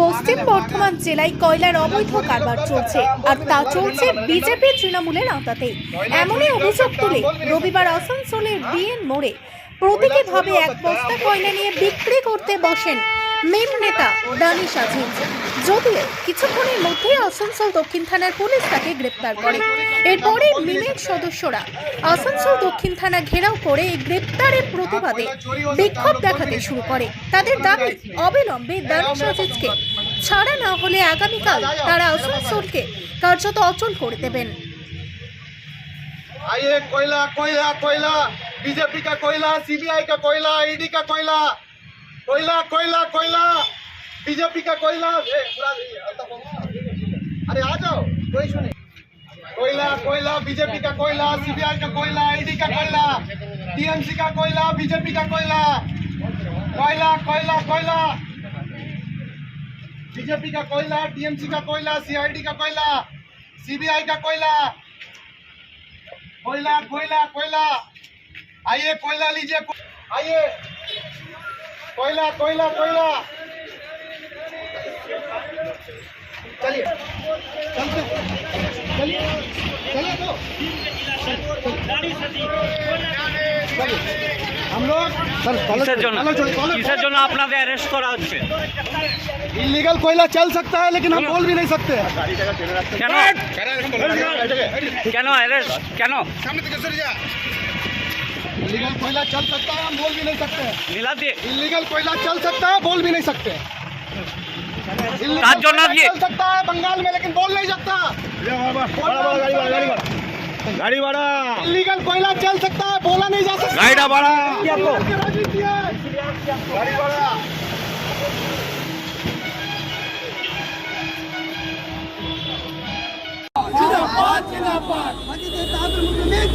পশ্চিম বর্ধমান জেলায় কয়লার অবৈধ কারবার চলছে, আর তা চলছে বিজেপি তৃণমূলের আওতাতেই। এমনই অভিযোগ তুলে রবিবার আসানসোলের বিএন মোড়ে প্রতীকীভাবে এক বস্তা কয়লা নিয়ে বিক্রি করতে বসেন মিম নেতা দানিশ আজিজ। যদিও কিছুক্ষণের মধ্যেই আসানসোল দক্ষিণ থানার পুলিশ তাকে গ্রেপ্তার করে। এরপরে মিমের সদস্যরা আসানসোল দক্ষিণ থানা ঘেরাও করে গ্রেপ্তারের প্রতিবাদে বিক্ষোভ দেখাতে শুরু করে। তাদের দাবি, অবিলম্বে দানিশ আজিজকে ছাড়া না হলে আগামীকাল তারা আসানসোলকে কার্যত অচল করে দেবেন। आइए कोयला कोयला कोयला बीजेपी का कोयला, सीबीआई का कोयला, ईडी का कोयला, कोयला कोयला कोयला बीजेपी का कोयला। अरे आ जाओ, कोई सुने। कोयला कोयला बीजेपी का कोयला, सीबीआई का कोयला, ईडी का कोयला, टीएमसी का कोयला, बीजेपी का कोयला, कोयला कोयला कोयला बीजेपी का कोयला, टीएमसी का कोयला, सीआईडी का कोयला, सीबीआई का कोयला, कोयला कोयला कोयला। आइए कोयला लीजिए, आइए कोयला कोयला कोयला। चलिए चलते, चलिए चलिए तो हम लोग কিসের জন্য আপনাদের অ্যারেস্ট করা হচ্ছে? इलीगल कोयला चल सकता है लेकिन हम बोल भी नहीं सकते। কেন কেন অ্যারেস্ট কেন? इलीगल कोयला चल सकता है, हम बोल भी नहीं सकते। নীলাদি इलीगल कोयला चल सकता है, बोल भी नहीं सकते। কার জন্য দিয়ে चल सकता है बंगाल में, लेकिन बोल नहीं सकता। গাড়ি ভাড়া इलीगल कोयला चल सकता है, बोला नहीं जा सकता। গাড়িটা ভাড়া गाड़ी भाड़ा जिंदाबाद जिंदाबाद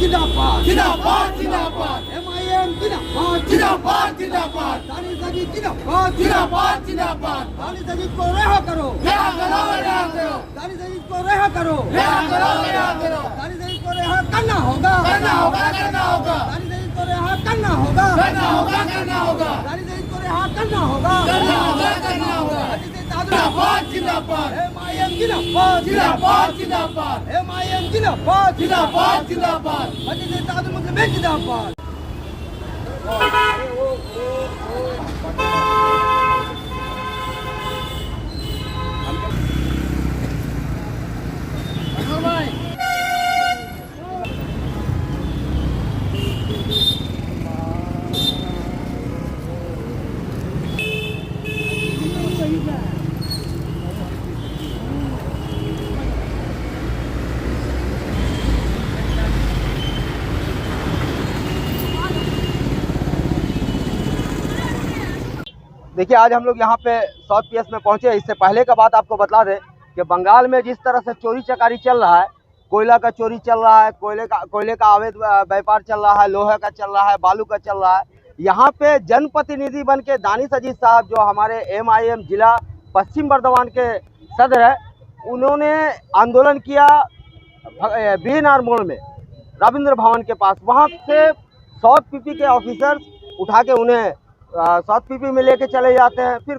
जिंदाबाद जिंदाबाद जिंदाबाद MIM जिंदाबाद जिंदाबाद जिंदाबाद दानिश अजीज जिंदाबाद जिंदाबाद जिंदाबाद दानिश अजीज को रिहा करो, रिहा करो, रिहा करो। दानिश अजीज को रिहा करो, रिहा करो, रिहा करो। दानिश अजीज को रिहा करना होगा, करना होगा, करना होगा। दानिश अजीज को रिहा करना होगा, करना होगा, करना होगा। दानिश अजीज को रिहा करना होगा, करना होगा, करना होगा। जिंदाबाद जिंदाबाद MIM जिंदाबाद जिंदाबाद जिंदाबाद MIM जिंदाबाद जिंदाबाद जिंदाबाद अजीज मुस्लिम जिंदाबाद। देखिए, आज हम लोग यहाँ पे साउथ पीएस में पहुँचे। इससे पहले का बात आपको बता दें कि बंगाल में जिस तरह से चोरी चकारी चल रहा है, कोयला का चोरी चल रहा है, कोयले का अवैध व्यापार चल रहा है, लोहे का चल रहा है, बालू का चल रहा है। यहाँ पे जनप्रतिनिधि बन के दानिश अजीज साहब, जो हमारे MIM जिला पश्चिम बर्धमान के सदर है, उन्होंने आंदोलन किया BNR मोड़ में रविंद्र भवन के पास। वहाँ से साउथ पीपी के ऑफिसर्स उठा के उन्हें साउथ पीपी में लेके चले जाते हैं। फिर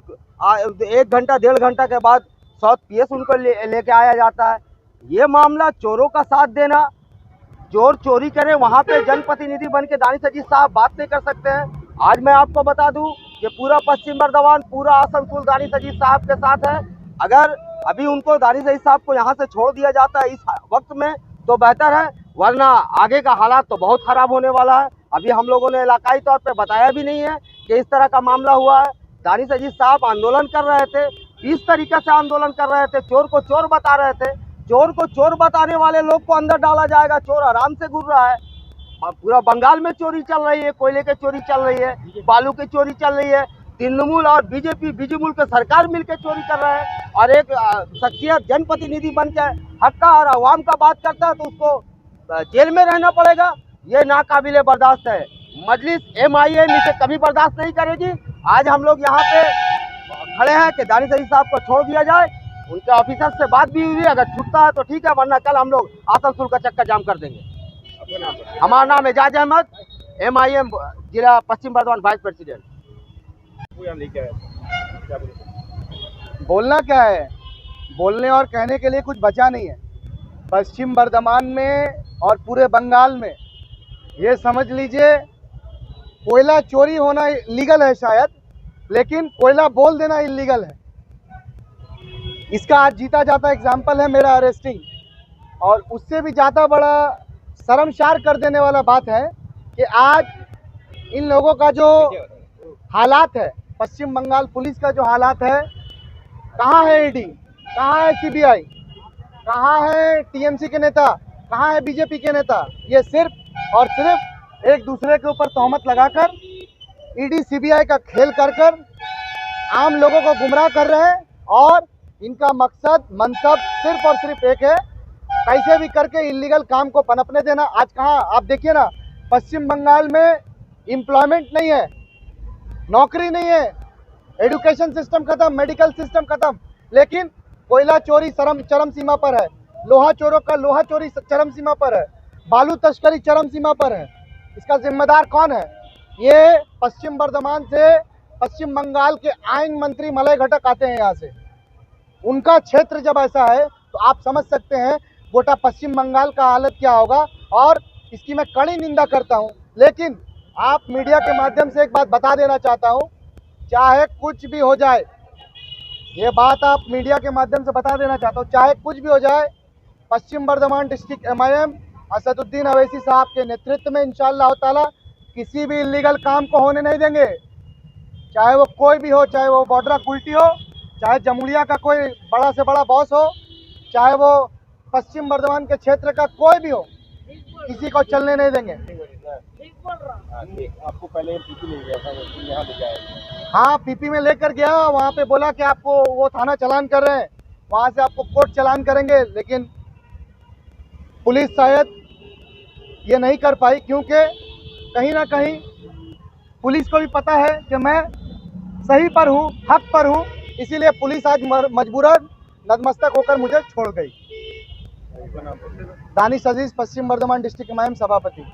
1 घंटा 1.5 घंटा के बाद साउथ PS उनको लेके आया जाता है। ये मामला चोरों का साथ देना, चोर चोरी करे, वहाँ पे जनप्रतिनिधि बन के दानिश अजीज साहब बात नहीं कर सकते हैं। आज मैं आपको बता दूं कि पूरा पश्चिम बर्धमान, पूरा आसनसोल दानिश अजीज साहब के साथ है। अगर अभी उनको दानिश अजीज साहब को यहाँ से छोड़ दिया जाता है इस वक्त में तो बेहतर है, वरना आगे का हालात तो बहुत ख़राब होने वाला है। अभी हम लोगों ने इलाकाई तौर पे बताया भी नहीं है कि इस तरह का मामला हुआ है। दानिश अजीज साहब आंदोलन कर रहे थे, इस तरीके से आंदोलन कर रहे थे, चोर को चोर बता रहे थे। चोर को चोर बताने वाले लोग को अंदर डाला जाएगा। चोर आराम से घूम रहा है। और पूरा बंगाल में चोरी चल रही है, कोयले की चोरी चल रही है, बालू की चोरी चल रही है। तृणमूल और बीजेपी बिजमूल के सरकार मिलकर चोरी कर रहे हैं। और एक शख्सियत जनप्रतिनिधि बन के हक्का और अवाम का बात करता है तो उसको जेल में रहना पड़ेगा। ये नाकाबिले बर्दाश्त है। मजलिस MIM इसे कभी बर्दाश्त नहीं करेगी। आज हम लोग यहाँ पे खड़े हैं कि दानिश अजीज साहब को छोड़ दिया जाए। उनके ऑफिसर से बात भी हुई है, अगर छूटता है तो ठीक है, वरना कल हम लोग आसनसोल का चक्कर जाम कर देंगे। हमारा नाम एजाज अहमद, MIM जिला पश्चिम बर्धमान वाइस प्रेसिडेंट। बोलना क्या है, बोलने और कहने के लिए कुछ बचा नहीं है। पश्चिम बर्धमान में और पूरे बंगाल में ये समझ लीजिए कोयला चोरी होना लीगल है शायद, लेकिन कोयला बोल देना इलीगल है। इसका आज जीता जाता एग्जाम्पल है मेरा अरेस्टिंग। और उससे भी ज़्यादा बड़ा शर्मसार कर देने वाला बात है कि आज इन लोगों का जो हालात है, पश्चिम बंगाल पुलिस का जो हालात है, कहाँ है ईडी, कहाँ है सीबीआई, कहाँ है टीएमसी के नेता, कहाँ है बीजेपी के नेता। ये सिर्फ और सिर्फ एक दूसरे के ऊपर तहमत लगाकर ईडी सीबीआई का खेल कर आम लोगों को गुमराह कर रहे हैं। और इनका मकसद मनसब सिर्फ और सिर्फ एक है, कैसे भी करके इलीगल काम को पनपने देना। आज कहाँ आप देखिए ना, पश्चिम बंगाल में एम्प्लॉयमेंट नहीं है, नौकरी नहीं है, एजुकेशन सिस्टम खत्म, मेडिकल सिस्टम खत्म, लेकिन कोयला चोरी चरम सीमा पर है, लोहा चोरी चरम सीमा पर है, बालू तस्करी चरम सीमा पर है। इसका जिम्मेदार कौन है? ये पश्चिम बर्धमान से पश्चिम बंगाल के आयन मंत्री मलय घटक आते हैं यहाँ से। उनका क्षेत्र जब ऐसा है तो आप समझ सकते हैं गोटा पश्चिम बंगाल का हालत क्या होगा। और इसकी मैं कड़ी निंदा करता हूँ, लेकिन आप मीडिया के माध्यम से एक बात बता देना चाहता हूँ, चाहे कुछ भी हो जाए, ये बात आप मीडिया के माध्यम से बता देना चाहता हूँ, चाहे कुछ भी हो जाए, पश्चिम बर्धमान डिस्ट्रिक्ट MIM असदुद्दीन अवैसी साहब के नेतृत्व में इंशाअल्लाह ताला किसी भी इलीगल काम को होने नहीं देंगे। चाहे वो कोई भी हो, चाहे वो बॉर्डर कुल्टी हो, चाहे जमुड़िया का कोई बड़ा से बड़ा बॉस हो, चाहे वो पश्चिम बर्धमान के क्षेत्र का कोई भी हो, किसी को चलने नहीं देंगे। आपको पहले पीपी ले गया था, यहाँ ले जाया? हाँ, पीपी में लेकर गया, वहाँ पे बोला कि आपको वो थाना चालान कर रहे हैं, वहाँ से आपको कोर्ट चालान करेंगे, लेकिन पुलिस शायद ये नहीं कर पाई, क्योंकि कहीं ना कहीं पुलिस को भी पता है कि मैं सही पर हूँ, हक पर हूँ, इसीलिए पुलिस आज मजबूरन नतमस्तक होकर मुझे छोड़ गई। दानिश अजीज, पश्चिम बर्धमान डिस्ट्रिक्ट MIM सभापति।